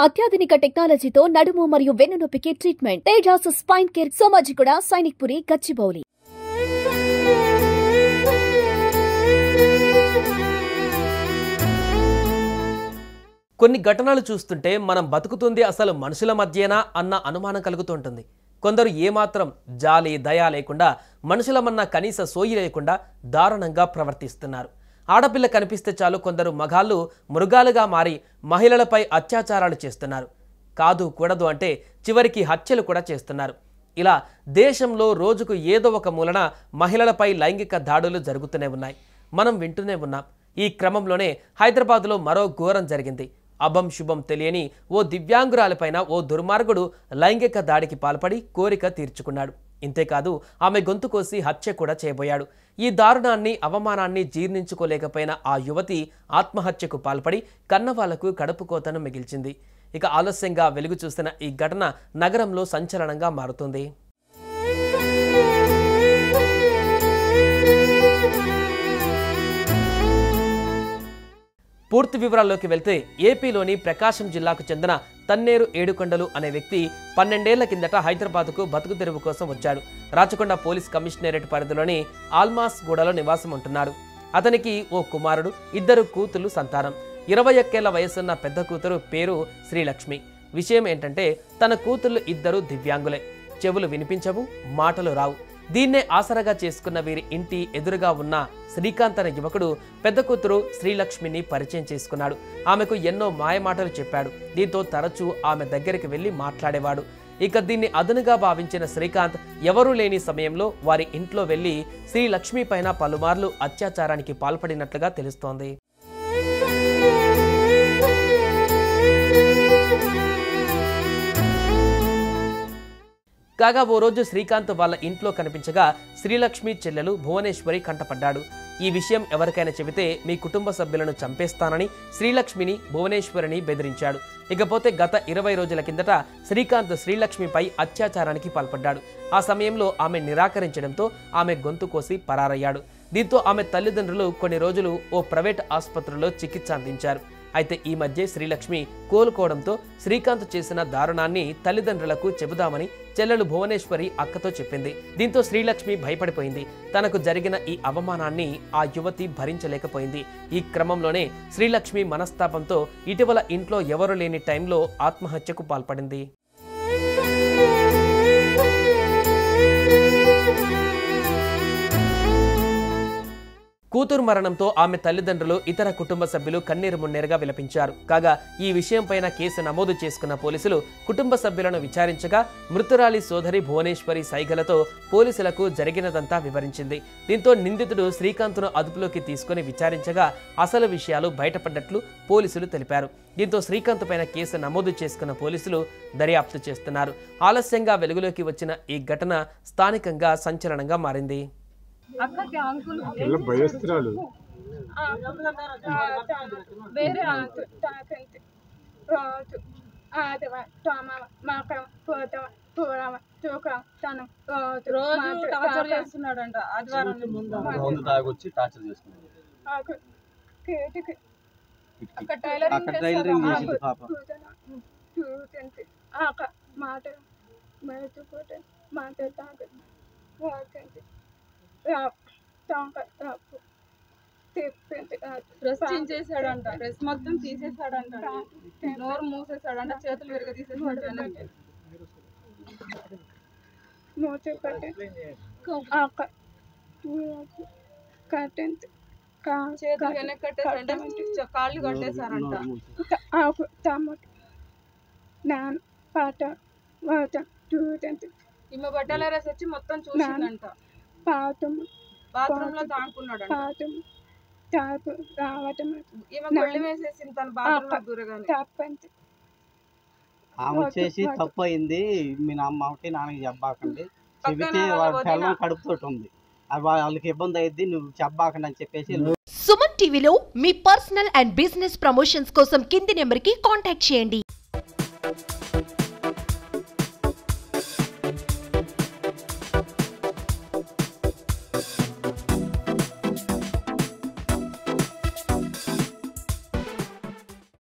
అత్యాధునిక టెక్నాలజీతో నడుము మరియు వెన్నునొప్పికి treatment. Tejas spine care, Somajiguda, Sainikpuri, Gachibowli. కొన్ని ఘటనలు చూస్తుంటే మనం బతుకుతుంది అసలు మనుషుల మధ్యేనా అన్న అనుమానం కలుగుతుంటుంది. కొందరు ఏమాత్రం జాలి దయ లేకుండా మనుషులమన్న కనీస సోయి లేకుండా దారుణంగా ప్రవర్తిస్తున్నారు. ఆడపిల్ల కనిపిస్తే చాలు కొందరు మగాళ్ళు మృగాలుగా మారి మహిళలపై అత్యాచారాలు చేస్తున్నారు. కాదు కూడదు అంటే చివరికి హత్యలు కూడా చేస్తున్నారు. ఇలా దేశంలో రోజుకు ఏదో ఒక మూలన మహిళలపై లైంగిక దాడులు జరుగుతూనే ఉన్నాయి. మనం వింటూనే ఉన్నాం. ఈ క్రమంలోనే హైదరాబాద్లో మరో ఘోరం జరిగింది. అభం శుభం తెలియని ఓ దివ్యాంగురాలపైన ఓ దుర్మార్గుడు లైంగిక దాడికి పాల్పడి కోరిక తీర్చుకున్నాడు. ఇంతేకాదు ఆమె గొంతు కోసి హత్య కూడా చేయబోయాడు. ఈ దారుణాన్ని అవమానాన్ని జీర్ణించుకోలేకపోయిన ఆ యువతి ఆత్మహత్యకు పాల్పడి కన్నవాళ్లకు కడుపు కోతను మిగిల్చింది. ఇక ఆలస్యంగా వెలుగు చూసిన ఈ ఘటన నగరంలో సంచలనంగా మారుతుంది. పూర్తి వివరాల్లోకి వెళ్తే ఏపీలోని ప్రకాశం జిల్లాకు చెందిన తన్నేరు ఏడుకొండలు అనే వ్యక్తి 12 ఏళ్ల కిందట హైదరాబాద్కు బతుకు తెరువు కోసం వచ్చాడు. రాచకొండ పోలీస్ కమిషనరేట్ పరిధిలోని ఆల్మాస్ గూడలో నివాసం ఉంటున్నాడు. అతనికి ఓ కుమారుడు, 2 కూతుళ్లు సంతానం. 21 ఏళ్ల వయసున్న పెద్ద కూతురు పేరు శ్రీలక్ష్మి. విషయం ఏంటంటే తన కూతుళ్లు 2 దివ్యాంగులే. చెవులు వినిపించవు, మాటలు రావు. దీన్నే ఆసరాగా చేసుకున్న వీరి ఇంటి ఎదురుగా ఉన్న శ్రీకాంత్ అనే యువకుడు పెద్ద కూతురు శ్రీలక్ష్మిని పరిచయం చేసుకున్నాడు. ఆమెకు ఎన్నో మాయమాటలు చెప్పాడు. దీంతో తరచూ ఆమె దగ్గరికి వెళ్లి మాట్లాడేవాడు. ఇక దీన్ని అదునుగా భావించిన శ్రీకాంత్ ఎవరూ లేని సమయంలో వారి ఇంట్లో వెళ్లి శ్రీలక్ష్మి పైన పలుమార్లు అత్యాచారానికి పాల్పడినట్లుగా తెలుస్తోంది. కాగా ఓ రోజు శ్రీకాంత్ వాళ్ళ ఇంట్లో కనిపించగా శ్రీలక్ష్మి చెల్లెలు భువనేశ్వరి కంటపడ్డాడు. ఈ విషయం ఎవరికైనా చెబితే మీ కుటుంబ సభ్యులను చంపేస్తానని శ్రీలక్ష్మిని భువనేశ్వరిని బెదిరించాడు. ఇకపోతే గత 20 రోజుల కిందట శ్రీకాంత్ శ్రీలక్ష్మిపై అత్యాచారానికి పాల్పడ్డాడు. ఆ సమయంలో ఆమె నిరాకరించడంతో ఆమె గొంతు కోసి పరారయ్యాడు. దీంతో ఆమె తల్లిదండ్రులు కొన్ని రోజులు ఓ ప్రైవేట్ ఆసుపత్రిలో చికిత్స అందించారు. అయితే ఈ మధ్య శ్రీలక్ష్మి కోలుకోవడంతో శ్రీకాంత్ చేసిన దారుణాన్ని తల్లిదండ్రులకు చెబుదామని చెల్లెలు భువనేశ్వరి అక్కతో చెప్పింది. దీంతో శ్రీలక్ష్మి భయపడిపోయింది. తనకు జరిగిన ఈ అవమానాన్ని ఆ యువతి భరించలేకపోయింది. ఈ క్రమంలోనే శ్రీలక్ష్మి మనస్తాపంతో ఇటీవల ఇంట్లో ఎవరు లేని టైంలో ఆత్మహత్యకు పాల్పడింది. కూతురు మరణంతో ఆమె తల్లిదండ్రులు, ఇతర కుటుంబ సభ్యులు కన్నీరు మున్నీరుగా విలపించారు. కాగా ఈ విషయంపైన కేసు నమోదు చేసుకున్న పోలీసులు కుటుంబ సభ్యులను విచారించగా మృతురాలి సోదరి భువనేశ్వరి సైగలతో పోలీసులకు జరిగినదంతా వివరించింది. దీంతో నిందితుడు శ్రీకాంత్ను అదుపులోకి తీసుకుని విచారించగా అసలు విషయాలు బయటపడ్డట్లు పోలీసులు తెలిపారు. దీంతో శ్రీకాంత్ పైన కేసు నమోదు చేసుకున్న పోలీసులు దర్యాప్తు చేస్తున్నారు. ఆలస్యంగా వెలుగులోకి వచ్చిన ఈ ఘటన స్థానికంగా సంచలనంగా మారింది. భయస్తురాలు వేరే రోజు ఆదివారం చేస్తున్నాడంట. ఆదివారం డ్రెస్ చించేసాడంట, డ్రెస్ మొత్తం తీసేసాడంట, నోరు మూసేసాడంట, చేతులు విరగ తీసేసాడు. చేతులు వెనక్కి కట్టేసాడంట, కాళ్ళు కట్టేశారంట. ఈమె బట్టలేరేసి వచ్చి మొత్తం చూసిందంట. బాత్రూమ్ లో తాకున్నాడు. ఆమె వచ్చేసి తప్పు అయింది, మీ అమ్మకి నాన్నకి చెప్పాకండి, చెబితే వాళ్ళ పిల్లలు కడుపుతోటి ఉంది, వాళ్ళకి ఇబ్బంది అయ్యింది, నువ్వు చెప్పాకండి అని చెప్పేసి. సుమన్ టీవీలో మీ పర్సనల్ అండ్ బిజినెస్ ప్రమోషన్స్ కోసం కింది నెంబర్కి కాంటాక్ట్ చేయండి.